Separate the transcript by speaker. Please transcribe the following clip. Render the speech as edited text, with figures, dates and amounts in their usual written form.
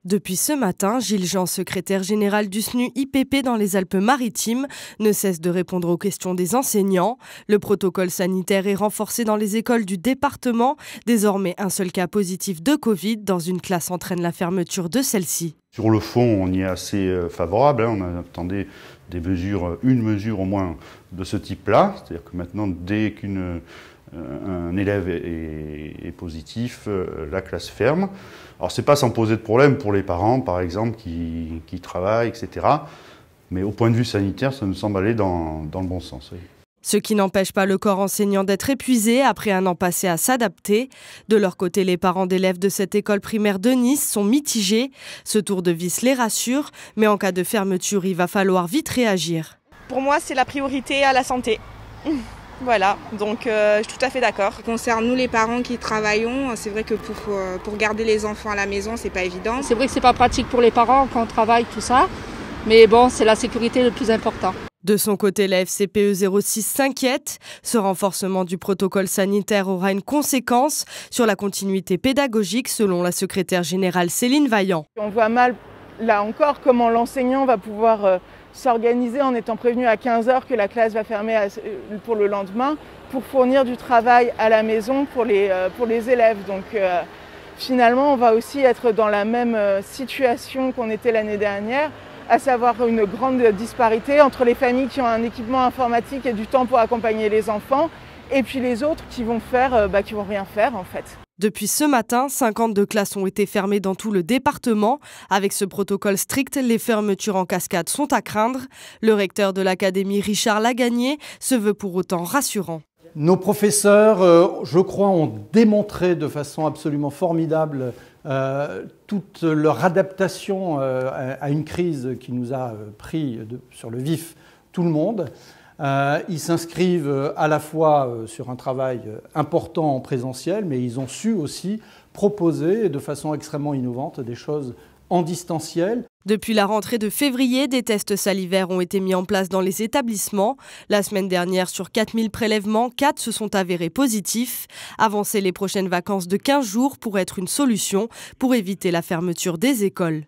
Speaker 1: Depuis ce matin, Gilles Jean, secrétaire général du SNU-IPP dans les Alpes-Maritimes, ne cesse de répondre aux questions des enseignants. Le protocole sanitaire est renforcé dans les écoles du département. Désormais, un seul cas positif de Covid dans une classe entraîne la fermeture de celle-ci.
Speaker 2: Sur le fond, on y est assez favorable. On attendait une mesure au moins de ce type-là. C'est-à-dire que maintenant, dès qu'un élève est positif, la classe ferme. Alors c'est pas sans poser de problème pour les parents, par exemple, qui travaillent, etc. Mais au point de vue sanitaire, ça nous semble aller dans le bon sens. Oui.
Speaker 1: Ce qui n'empêche pas le corps enseignant d'être épuisé après un an passé à s'adapter. De leur côté, les parents d'élèves de cette école primaire de Nice sont mitigés. Ce tour de vis les rassure, mais en cas de fermeture, il va falloir vite réagir.
Speaker 3: Pour moi, c'est la priorité à la santé. Voilà, donc je suis tout à fait d'accord.
Speaker 4: Concernant nous les parents qui travaillons, c'est vrai que pour garder les enfants à la maison, c'est pas évident.
Speaker 5: C'est vrai que c'est pas pratique pour les parents quand on travaille, tout ça. Mais bon, c'est la sécurité le plus important.
Speaker 1: De son côté, la FCPE 06 s'inquiète. Ce renforcement du protocole sanitaire aura une conséquence sur la continuité pédagogique, selon la secrétaire générale Céline Vaillant.
Speaker 3: On voit mal, là encore, comment l'enseignant va pouvoir s'organiser en étant prévenu à 15 h que la classe va fermer pour le lendemain, pour fournir du travail à la maison pour les élèves. Donc finalement, on va aussi être dans la même situation qu'on était l'année dernière, à savoir une grande disparité entre les familles qui ont un équipement informatique et du temps pour accompagner les enfants, et puis les autres qui vont rien faire en fait.
Speaker 1: Depuis ce matin, 52 classes ont été fermées dans tout le département. Avec ce protocole strict, les fermetures en cascade sont à craindre. Le recteur de l'académie, Richard Lagagné, se veut pour autant rassurant.
Speaker 6: Nos professeurs, je crois, ont démontré de façon absolument formidable toute leur adaptation à une crise qui nous a pris sur le vif tout le monde. Ils s'inscrivent à la fois sur un travail important en présentiel, mais ils ont su aussi proposer de façon extrêmement innovante des choses en distanciel.
Speaker 1: Depuis la rentrée de février, des tests salivaires ont été mis en place dans les établissements. La semaine dernière, sur 4000 prélèvements, 4 se sont avérés positifs. Avancer les prochaines vacances de 15 jours pourrait être une solution pour éviter la fermeture des écoles.